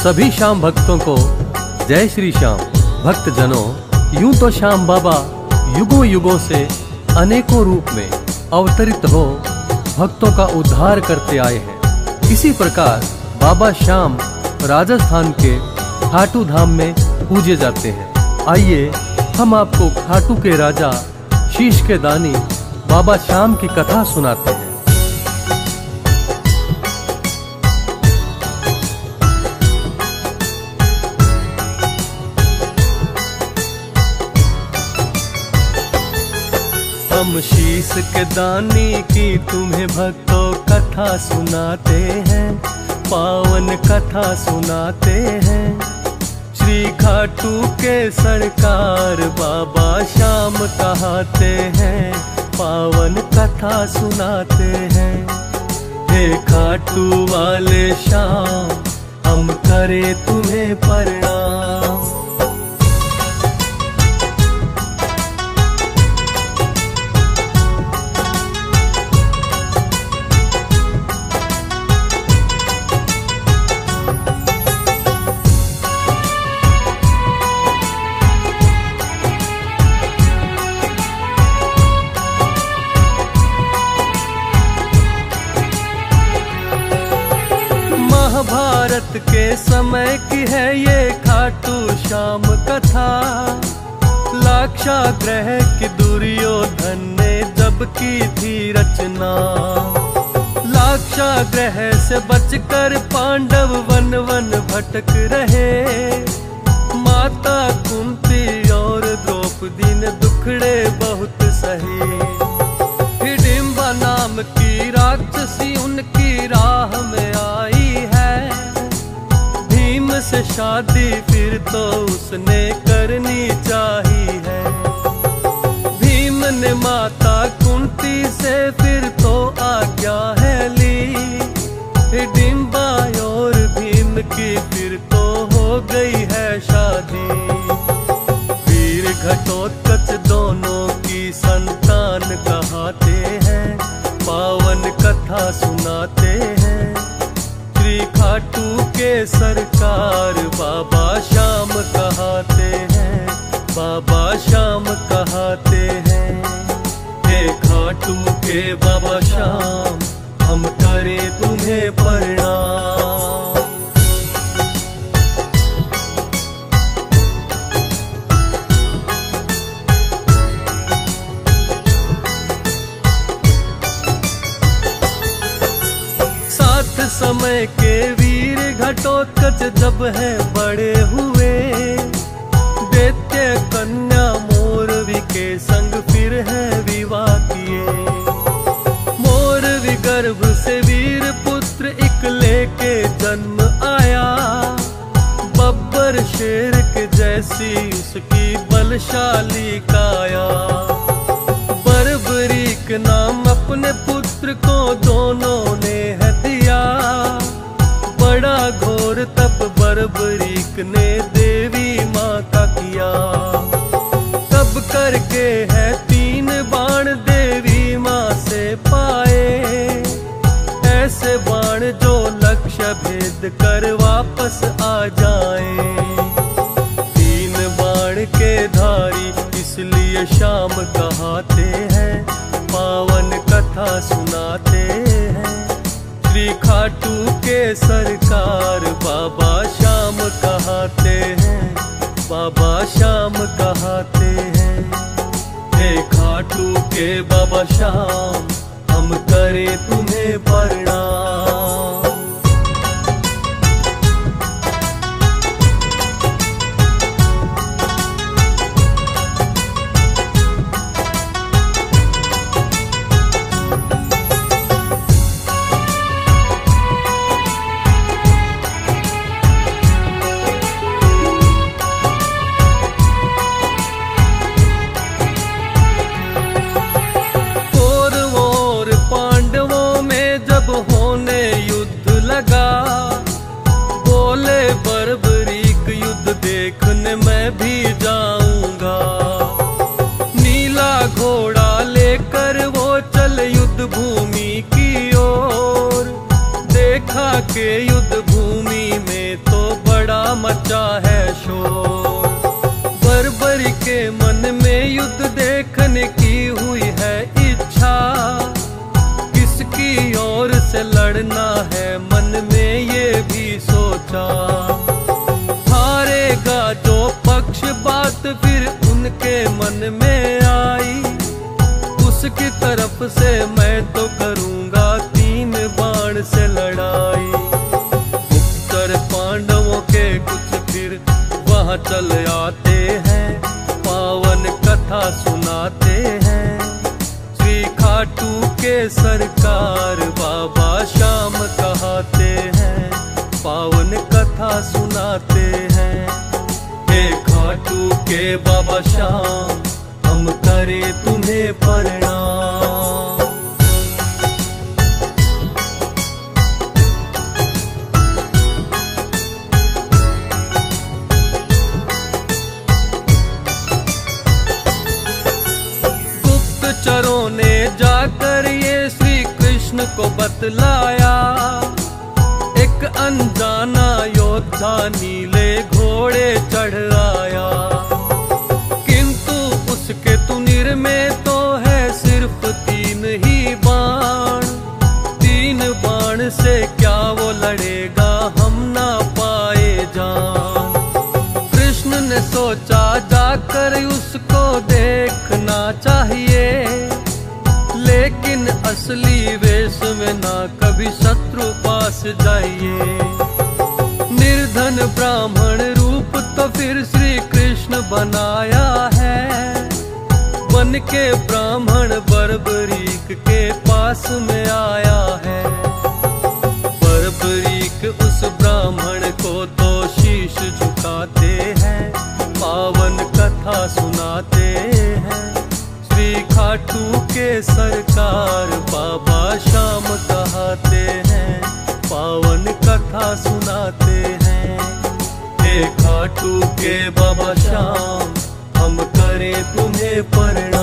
सभी श्याम भक्तों को जय श्री श्याम। भक्तजनों, यूं तो श्याम बाबा युगों युगों से अनेकों रूप में अवतरित हो भक्तों का उद्धार करते आए हैं। इसी प्रकार बाबा श्याम राजस्थान के खाटू धाम में पूजे जाते हैं। आइए हम आपको खाटू के राजा शीश के दानी बाबा श्याम की कथा सुनाते हैं। हम शीश के दानी की तुम्हें भक्तों कथा सुनाते हैं, पावन कथा सुनाते हैं। श्री खाटू के सरकार बाबा श्याम कहते हैं, पावन कथा सुनाते हैं। हे खाटू वाले श्याम, हम करें तुम्हें प्रणाम। महाभारत के समय की है ये खाटू श्याम कथा। लाक्षागृह की दुर्योधन ने जब की थी रचना। लाक्षागृह से बचकर पांडव वन वन भटक रहे। माता कुंती और द्रौपदी ने दुखड़े बहुत सहे। हिडिंबा नाम की राक्षसी उनकी राह में आई है। भीम से शादी फिर तो उसने करनी चाहिए है। भीम ने माता कुंती से फिर तो आज्ञा है ली। हिडिंबा और भीम की फिर तो हो गई है शादी। वीर घटोत्कच दोनों की संतान कहते हैं, पावन कथा सुनाते हैं। श्री खाटू के सरकार बाबा श्याम कहते हैं, बाबा श्याम कहते हैं। हे खाटू के बाबा श्याम, हम करें तुम्हें प्रणाम। समय के वीर घटोत्कच जब है बड़े हुए। दैत्य कन्या मोरवी के संग फिर है विवाह किए। मोरवी गर्भ से वीर पुत्र एक लेके जन्म आया। बब्बर शेर के जैसी उसकी बलशाली काया। बर्बरीक नाम अपने पुत्र को दोनों ने है दिया। बड़ा घोर तप बर्बरीक ने देवी माँ का किया। तब करके है 3 बाण देवी माँ से पाए। ऐसे बाण जो लक्ष्य भेद कर वापस आ जाए। 3 बाण के धारी इसलिए श्याम कहते हैं, पावन कथा सुनाते हैं। श्री खाटू के सरकार बाबा श्याम कहते हैं, बाबा श्याम कहते हैं। हे खाटू के बाबा श्याम, हम करें तुम्हें प्रणाम। बोले बर्बरीक युद्ध देखने मैं भी जाऊंगा। नीला घोड़ा लेकर वो चल युद्ध भूमि की ओर। देखा के युद्ध भूमि में तो बड़ा मचा है शोर। बर्बरी के मन में युद्ध देखने की हुई है इच्छा, किसकी ओर से लड़ना है मन में ये भी सोचा। हारेगा जो पक्ष बात फिर उनके मन में आई, उसकी तरफ से मैं तो करूंगा 3 बाण से लड़ाई। उत्तर पांडवों के कुछ फिर वहां चल आते हैं, पावन कथा सुनाते हैं। श्री खाटू के सरकार बाबा श्याम कहते हैं, पावन कथा सुनाते हैं। हे खाटू के बाबा श्याम, हम करें तुम्हें प्रणाम। गुप्तचरों ने जाकर ये श्री कृष्ण को बतलाया, एक अनजाना योद्धा नीले घोड़े चढ़ आया। उसके तुनिर में तो है सिर्फ 3 ही बाण, 3 बाण से क्या वो लड़ेगा, हम ना पाए जान। कृष्ण ने सोचा जाकर उसको देखना चाहिए, लेकिन असली वेश में ना कभी शत्रु पास जाइए। निर्धन ब्राह्मण रूप तो फिर श्री कृष्ण बनाया है, बन के ब्राह्मण बर्बरीक के पास में आया है। बर्बरीक उस ब्राह्मण को तो शीश झुकाते हैं, पावन कथा सुनाते हैं। श्री खाटू के सरकार बाबा श्याम कहते हैं, पावन कथा सुनाते हैं। हे खाटू के बाबा श्याम, हम करें तुम्हें प्रणाम।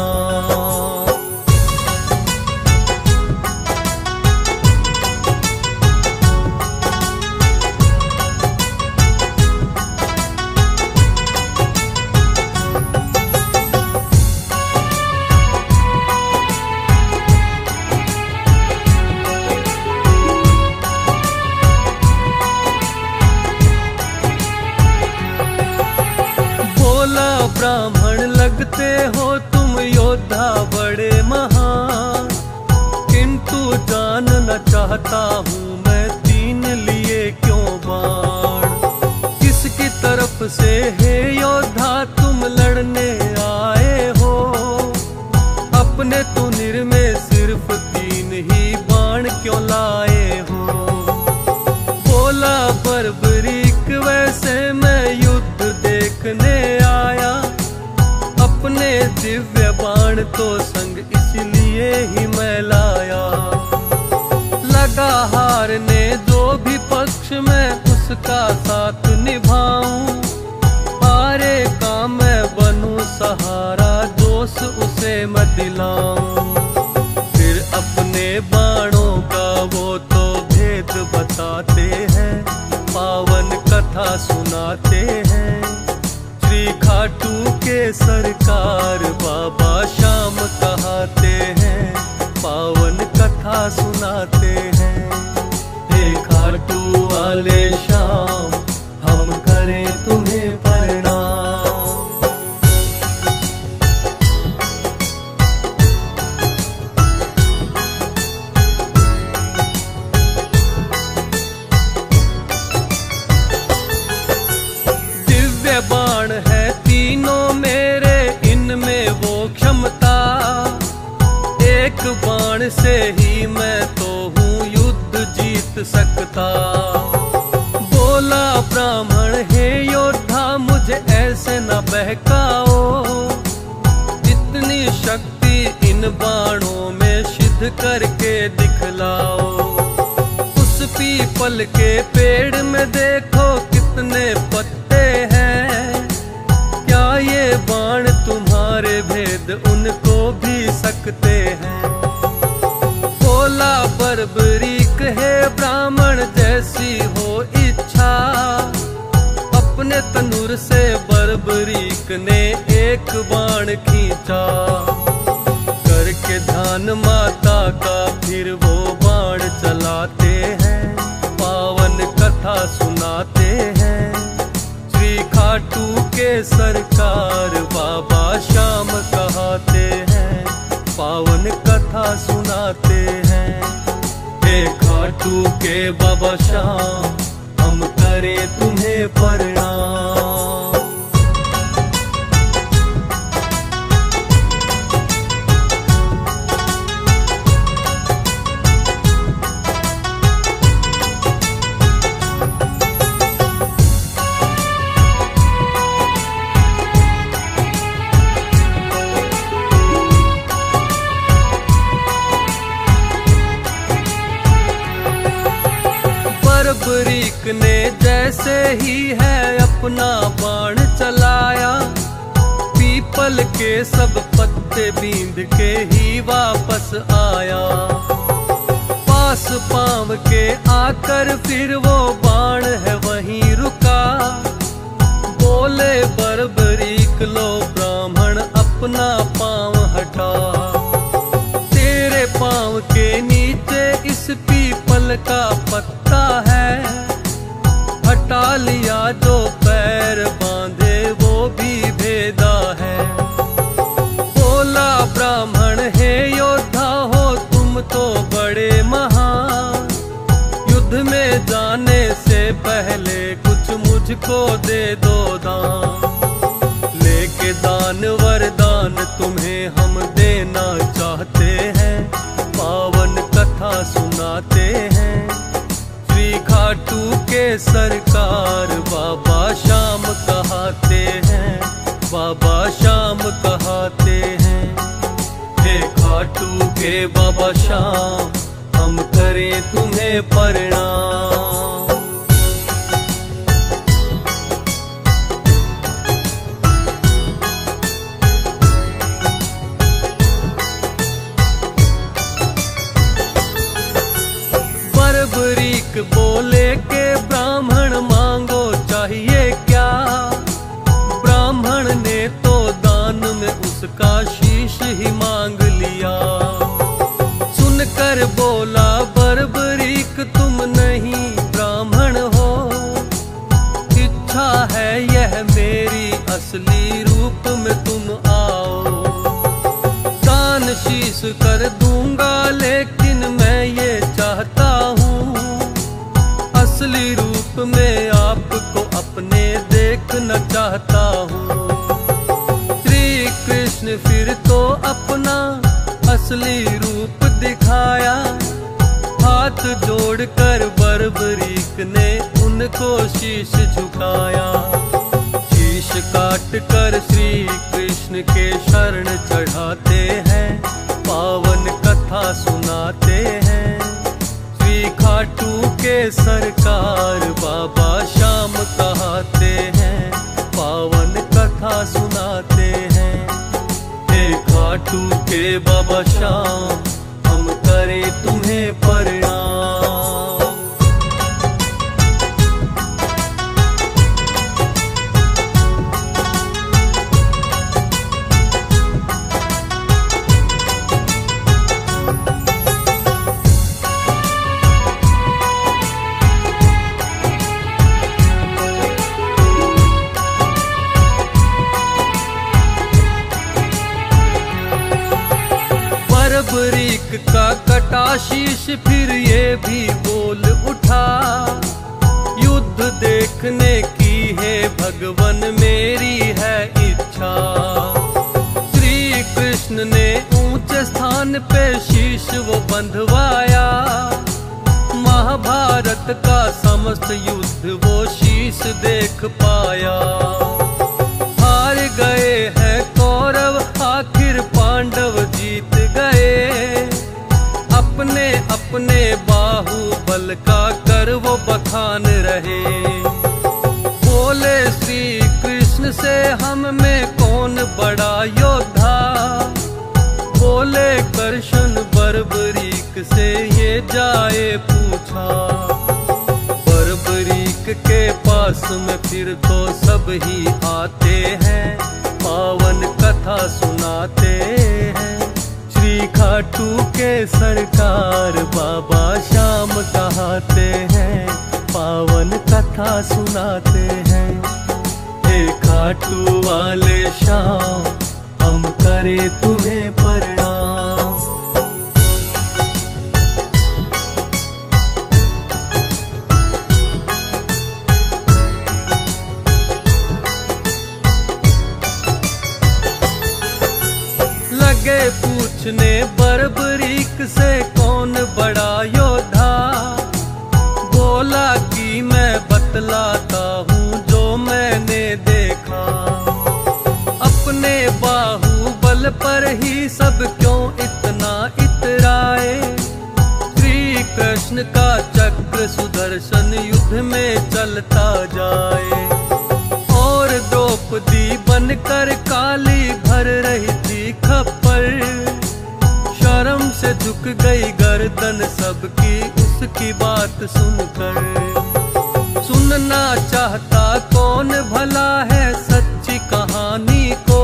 ब्राह्मण लगते हो तुम योद्धा बड़े महान, किंतु जानना चाहता हूँ मैं 3 लिए क्यों बाण। किसकी तरफ से हे योद्धा तुम लड़ने आए हो, अपने तुनिर में सिर्फ 3 ही बाण क्यों लाए हो। बोला बर्बरीक वैसे मैं युद्ध देखने आया, अपने दिव्य बाण तो संग इसलिए ही मैं लाया। लगा हारने जो भी पक्ष मैं उसका साथ निभाऊं, हारे का मैं बनूं सहारा दोष उसे मैं दिलाऊं। फिर अपने बाणों का वो तो भेद बताते हैं, पावन कथा सुनाते हैं। श्री खाटू के सरकार बाबा श्याम कहते हैं, पावन कथा सुनाते हैं। हे खाटू वाले श्याम, हम करें तुम्हें प्रणाम। दिव्य बाण है 3 मेरे, इनमें वो क्षमता, एक बाण से ही मैं तो हूँ युद्ध जीत सकता। बोला ब्राह्मण हे योद्धा मुझे ऐसे न बहकाओ, इतनी शक्ति इन बाणों में सिद्ध करके दिखलाओ। उस पीपल के पेड़ में देखो कितने पत्ते हैं, क्या ये बाण तुम्हारे भेद उनको भी सकते हैं। बोला बर्बरीक है ब्राह्मण जैसी हो इच्छा, ने एक बाण खींचा, करके ध्यान माता का फिर वो बाण चलाते हैं, पावन कथा सुनाते हैं। श्री खाटू के सरकार बाबा श्याम कहते हैं, पावन कथा सुनाते हैं। हे खाटू के बाबा श्याम, हम करें तुम्हें प्रणाम। बर्बरीक ने जैसे ही है अपना बाण चलाया, पीपल के सब पत्ते बींध के ही वापस आया। पास पांव के आकर फिर वो बाण है वहीं रुका, बोले बर्बरीक लो ब्राह्मण अपना पांव हटा। तेरे पांव के नीचे इस पीपल का पत्ता है, हटा लिया जो पैर बांधे वो भी भेदा है। बोला ब्राह्मण हे योद्धा हो तुम तो बड़े महान, युद्ध में जाने से पहले कुछ मुझको दे दो दान। लेके दान वरदान तुम्हें हम देना चाहते हैं, पावन कथा सुनाते हैं। श्री खाटू के सरकार बाबा श्याम कहते हैं, बाबा श्याम कहते हैं। हे खाटू के बाबा श्याम, हम करें तुम्हें प्रणाम। बर्बरीक बोले के ब्राह्मण मांगो चाहिए क्या, ब्राह्मण ने तो दान में उसका शीश ही मांग लिया। सुनकर बोला बर्बरीक तुम नहीं ब्राह्मण हो, इच्छा है यह मेरी असली रूप में तुम आओ। दान शीश कर दूंगा लेकिन मैं ये चाहता हूँ, असली रूप में आपको अपने देखना चाहता हूँ। श्री कृष्ण फिर तो अपना असली रूप दिखाया, हाथ जोड़कर बर्बरीक ने उनको शीश झुकाया। शीश काट कर श्री कृष्ण के शरण चढ़ाते हैं, पावन कथा सुनाते हैं। श्री खाटू के सरकार बाबा श्याम कहते हैं, पावन कथा सुनाते हैं। हे खाटू के बाबा श्याम, हम करें तुम्हें प्रणाम। बर्बरीक का कटा शीश फिर ये भी बोल उठा, युद्ध देखने की है भगवन मेरी है इच्छा। श्री कृष्ण ने ऊंचे स्थान पे शीश वो बंधवाया, महाभारत का समस्त युद्ध वो शीश देख पाया। हार गए हैं कौरव आखिर पांडव जीत गए, अपने अपने बाहुबल का कर वो बखान रहे। बोले श्री कृष्ण से हम में कौन बड़ा योद्धा, बोले कृष्ण बर्बरीक से ये जाए पूछा। बर्बरीक के पास में फिर तो सब ही आते हैं, सुनाते हैं। श्री खाटू के सरकार बाबा श्याम कहाते हैं, पावन कथा सुनाते हैं। हे खाटू वाले श्याम, हम करें तुम्हें प्रणाम। लगे पूछने बर्बरीक से कौन बड़ा योद्धा, बोला कि मैं बतलाता हूँ जो मैंने देखा। अपने बाहुबल पर ही सब क्यों इतना इतराए, श्री कृष्ण का चक्र सुदर्शन युद्ध में चलता जाए। और द्रौपदी बनकर काली भर रही थी खप्पर, शर्म से झुक गई गर्दन सबकी उसकी बात सुनकर। सुनना चाहता कौन भला है सच्ची कहानी को,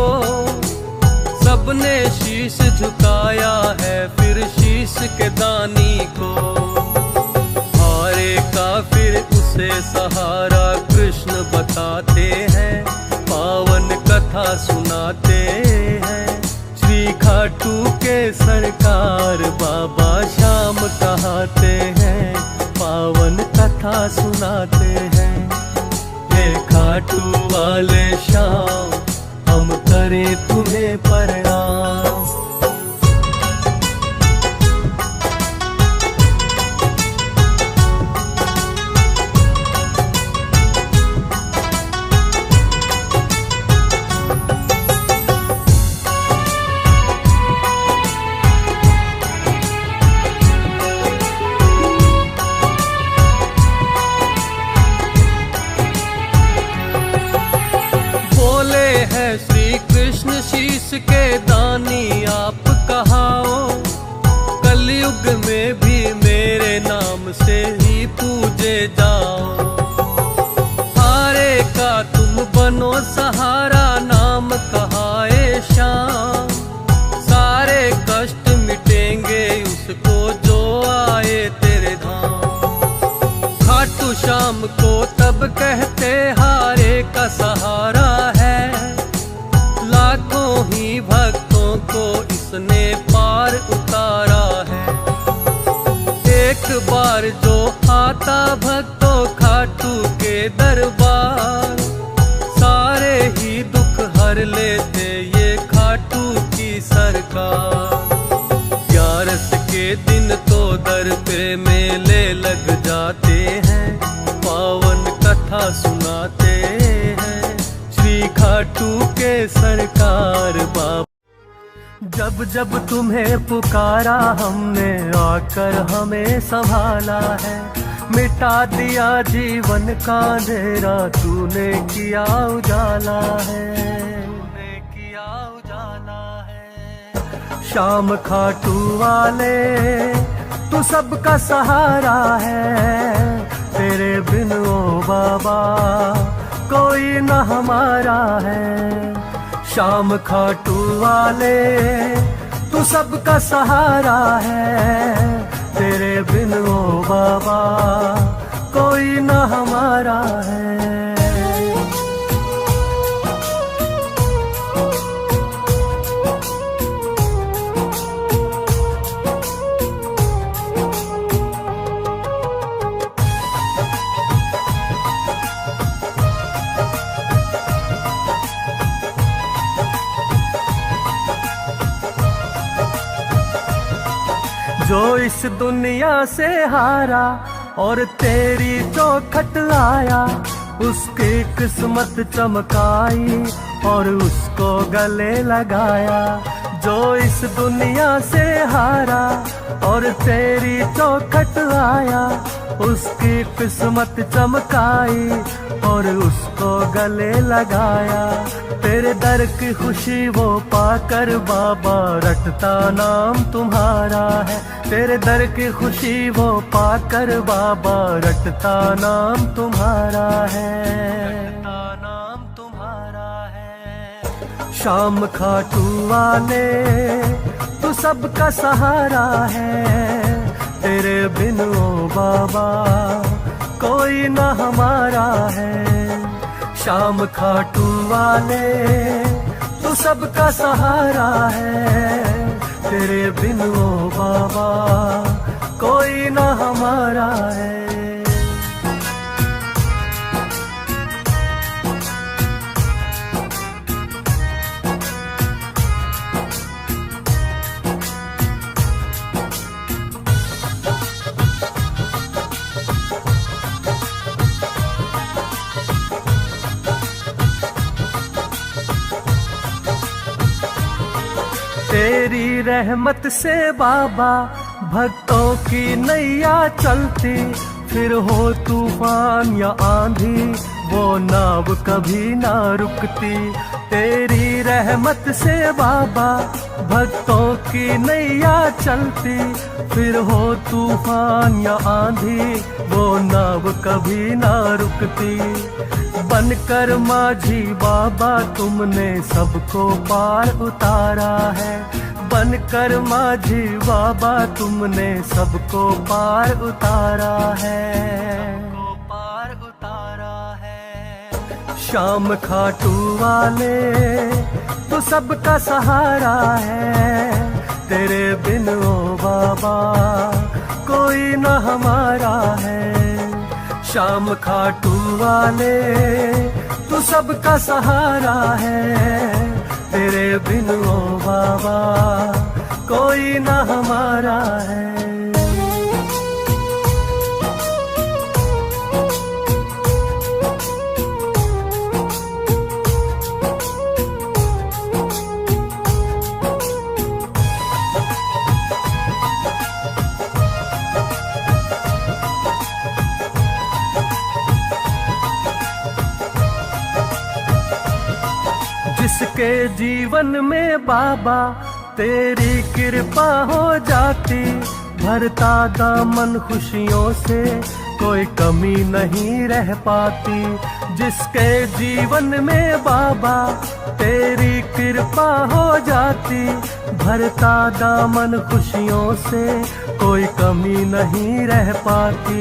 सबने शीश झुकाया है फिर शीश के दानी को। हारे का फिर उसे सहारा कृष्ण बताते हैं, पावन कथा सुनाते हैं। श्री खाटू के सरकार बाबा श्याम कहाते हैं, पावन कथा सुनाते हैं। हे खाटू वाले श्याम, हम करें तुम्हें प्रणाम। श्री कृष्ण शीश के दानी आप कहाओ, कलयुग में भी मेरे नाम से ही पूजे जाओ। हारे का तुम बनो सहारा, नाम कहाए श्याम। सारे कष्ट मिटेंगे उसको जो आए तेरे धाम। खाटू श्याम को तब कहते हारे का सहारा है, लाखों ही भक्तों को इसने पार उतारा है। एक बार जो आता भक्तों खाटू के दरबार, सारे ही दुख हर लेते ये खाटू की सरकार। 11 के दिन तो दर पे मेले लग जाते हैं, पावन कथा सुनाते हैं। श्री खाटू के सरकार बाबा। जब जब तुम्हें पुकारा हमने, आकर हमें संभाला है। मिटा दिया जीवन का अंधेरा, तूने किया उजाला है, तूने किया उजाला है। श्याम खाटू वाले तू सबका सहारा है, तेरे बिन ओ बाबा कोई न हमारा है। श्याम खाटू वाले तू सबका सहारा है, तेरे बिन ओ बाबा कोई न हमारा है। जो इस दुनिया से हारा और तेरी चौखट लाया, उसकी किस्मत चमकाई और उसको गले लगाया। जो इस दुनिया से हारा और तेरी चौखट आया, उसकी किस्मत चमकाई और उसको गले लगाया। तेरे दर की खुशी वो पाकर बाबा रटता नाम तुम्हारा है। तेरे दर की खुशी वो पाकर बाबा रटता नाम तुम्हारा है, रटता नाम तुम्हारा है। शाम खाटू वाले तू सबका सहारा है, तेरे बिन ओ बाबा कोई न हमारा है। शाम खाटू वाले तू सबका सहारा है, तेरे बिन ओ बाबा कोई न हमारा है। तेरी रहमत से बाबा भक्तों की नैया चलती, फिर हो तूफान या आंधी वो नाव कभी ना रुकती। तेरी रहमत से बाबा भक्तों की नैया चलती, फिर हो तूफान या आंधी वो नाव कभी ना रुकती। बनकर माझी बाबा तुमने सबको पार उतारा है, बनकर माझी बाबा तुमने सबको पार उतारा है, पार उतारा है। शाम खाटू वाले तू सबका सहारा है, तेरे बिन ओ बाबा कोई न हमारा है। शाम खाटू वाले तू सबका सहारा है, तेरे बिन ओ बाबा कोई न हमारा है। जिसके जीवन में बाबा तेरी कृपा हो जाती, भरता दामन खुशियों से कोई कमी नहीं रह पाती। जिसके जीवन में बाबा तेरी कृपा हो जाती, भरता दामन खुशियों से कोई कमी नहीं रह पाती।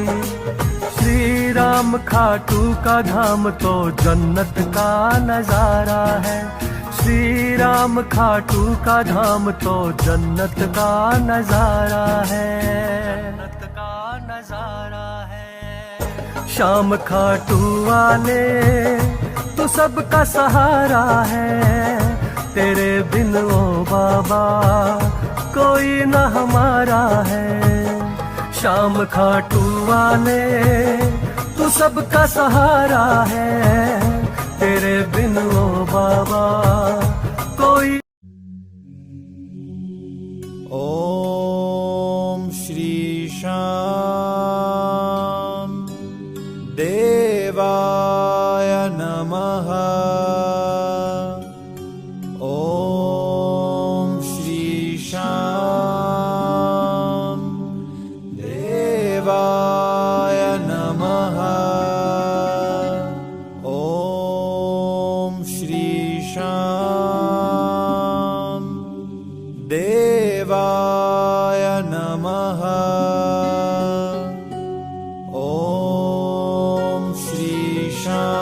श्री राम खाटू का धाम तो जन्नत का नजारा है, श्री राम खाटू का धाम तो जन्नत का नजारा है, जन्नत का नजारा है। शाम खाटू वाले तू सबका सहारा है, तेरे बिन ओ बाबा कोई न हमारा है। शाम खाटू वाले तू सबका सहारा है, तेरे बिन ओ बाबा कोई। ओम श्री श्याम देवाय नमः। ओम श्री श्याम देवाय नमः। ओम श्री श्याम देवाय नमः। ओम श्री श्याम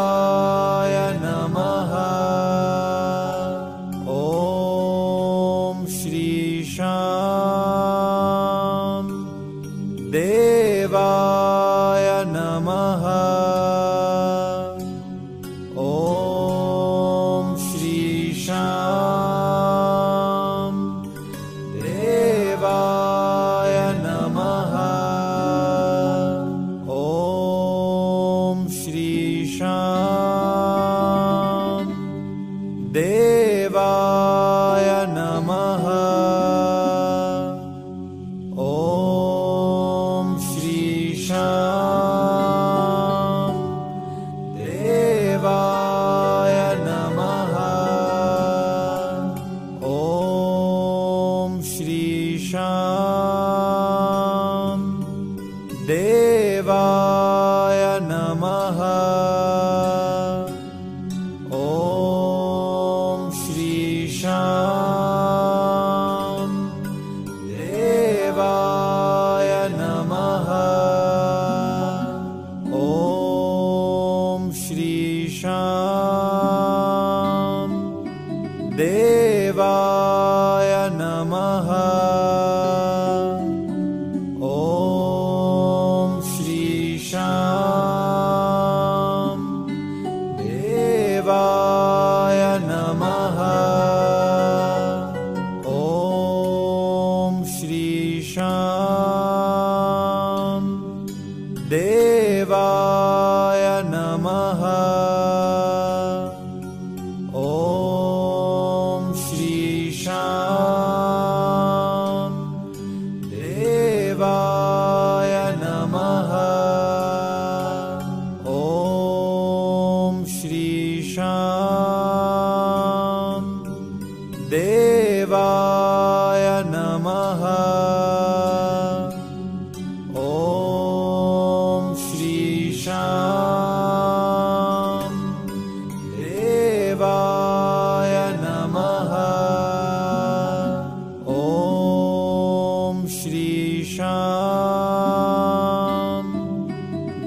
देवाय नमः। ओम श्री श्याम देवाय नमः। ओम श्री श्याम देवाय नमः। ओम श्री श्याम देवाय नमः। ओम श्री श्याम देवाय नमः। ओम श्री श्याम देवाय नमः। देवाय नमः। ॐ श्री शाम देवाय नमः। ॐ श्री शाम देवाय नमः। ॐ श्री शाम देवाय नमः। ॐ श्री शाम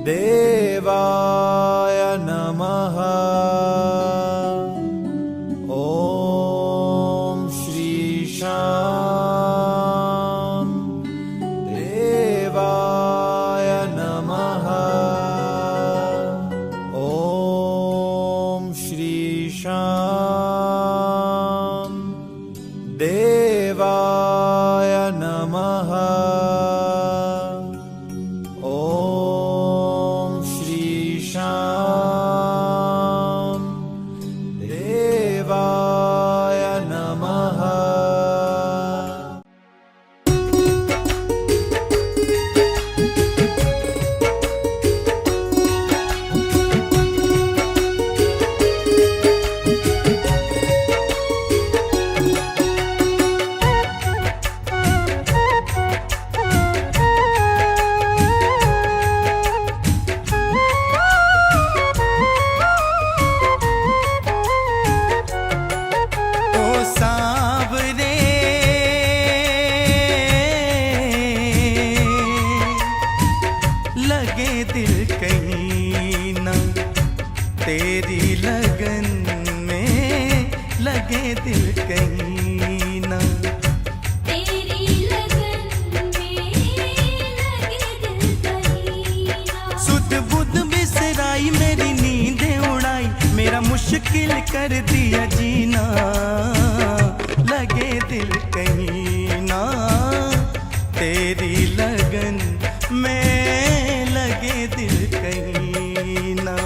देवाय नमः। ॐ श्री शाम देवाय नमः। ॐ श्री शाम देवाय नमः। ॐ श्री शाम देवाय नमः। ओ सांवरे लगे दिल कहीं ना, तेरी लगन में लगे दिल कहीं ना। तेरी लगन में लगे दिल कहीं ना। सुध बुध बिसराई मेरी नींदें उड़ाई, मेरा मुश्किल कर दिया जीना। लगे दिल कहीं ना, तेरी लगन में लगे दिल कहीं ना।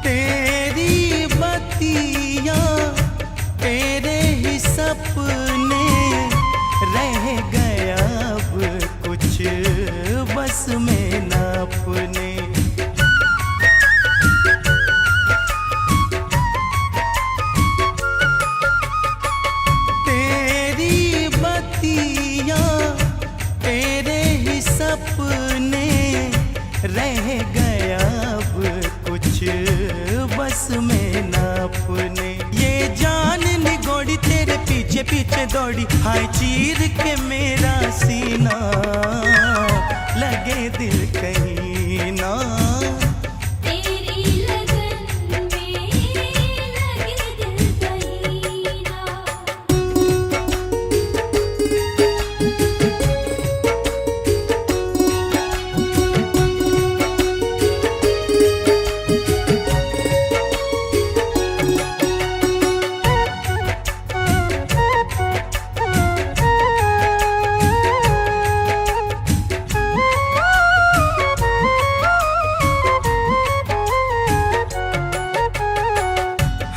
तेरी बत्तियां तेरे ही सपने रह गया अब कुछ बस में न अपने। तेरी बत्तियां तेरे ही सपने रह गया अब कुछ बस में न अपने। ये जान निगोड़ी तेरे पीछे पीछे दौड़ी, हाय चीर के मेरा सीना। लगे दिल कहीं ना, तेरी लगन में लगे दिल कहीं ना।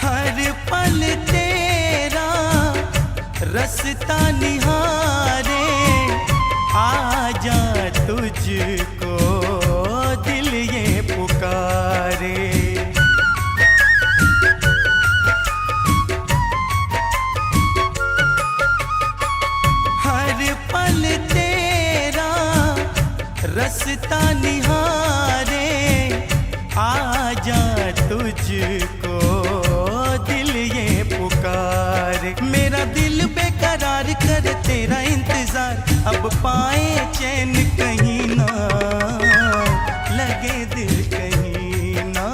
हर पल तेरा रास्ता निहारे, आजा तुझको दिल ये पुकारे। हर पल तेरा रास्ता निहारे, आजा तुझको दिल ये पुकारे। मेरा दिल बेकरार कर तेरा इंतजार, अब पाए चैन कहीं ना। लगे दिल कहीं ना,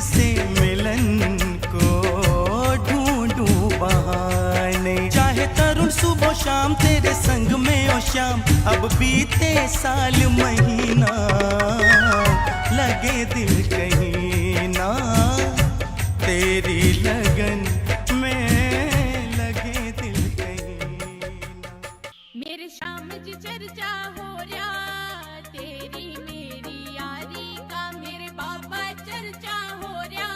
से मिलन को ढूंढूं बहाने। चाहे तरुण सुबह शाम तेरे संग में ओ शाम, अब बीते साल महीना लगे दिल कहीं ना, तेरी लगन में लगे दिल कहीं ना। मेरे शाम जी चर्चा हो रहा तेरी मेरी यारी का, मेरे बाबा चर्चा हो रहा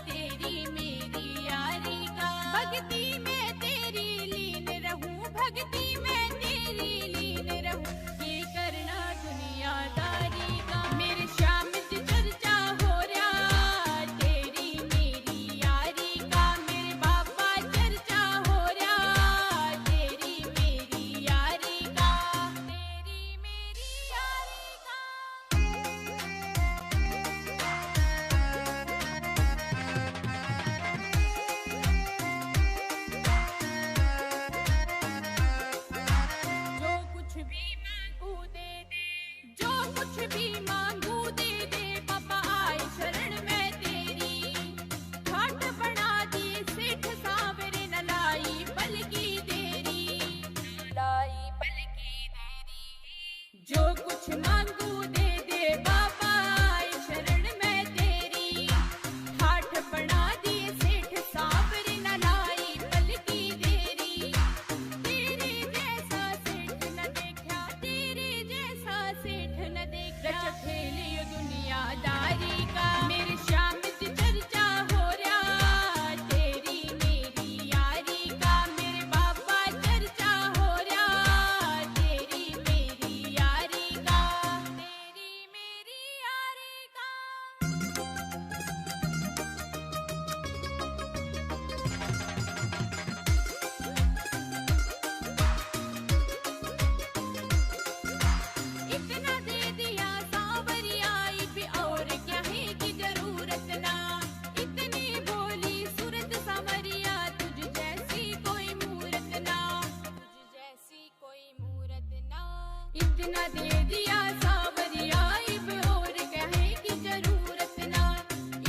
तेरी मेरी यारी का। भक्ति में तेरी लीन रहूं, भक्ति में तेरी लीन रहूं, ये करना दुनियादारी का। मेरे शाम जी चर्चा हो रहा तेरी मेरी यारी का, मेरे बाबा चर्चा हो रहा तेरी मेरी यारी का, तेरी मेरी यारी का। जो कुछ भी मांगू दे दे, जो कुछ भी मांगू दे दे, बाबा आए शरण में तेरी। घाट बना दिए सेठ सांवरे, न लाई पल की देरी, लाई पल की देरी। जो कुछ मांगू दे दे, बाबा आए शरण में तेरी। घाट बना दिए सेठ सांवरे, न लाई पल की देरी। तेरे जैसा सेठ न देखा, तेरे जैसा सेठ न देखा, रच खेलियो दुनियादारी का। मेरे शाम जी चर्चा हो रहा तेरी मेरी यारी का, मेरे बाबा चर्चा हो रहा तेरी मेरी यारी का, तेरी मेरी यारी का। इतना दे दिया सांवरिया, भी और क्या है कि जरूरत ना। इतनी भोली सूरत सांवरिया, तुझ जैसी कोई मूरत ना, तुझ जैसी कोई मूरत ना। इतना दे दिया सांवरिया, भी और क्या है कि जरूरत ना।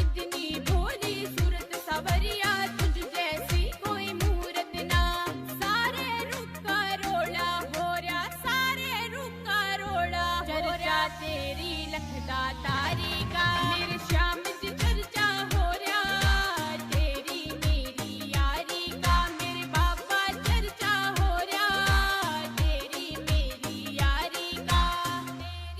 इतनी भोली सूरत सांवरिया, तुझ जैसी कोई मूरत ना। सारे रुका रोड़ा हो रहा, सारे रुका रोड़ा हो रहा तेरी लखदा तारी का। मेरे शाम जी चर्चा हो रहा तेरी मेरी यारी का, मेरे बाबा चर्चा हो रहा तेरी मेरी यारी का, तेरी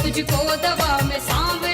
तुझको दवा में सांवरे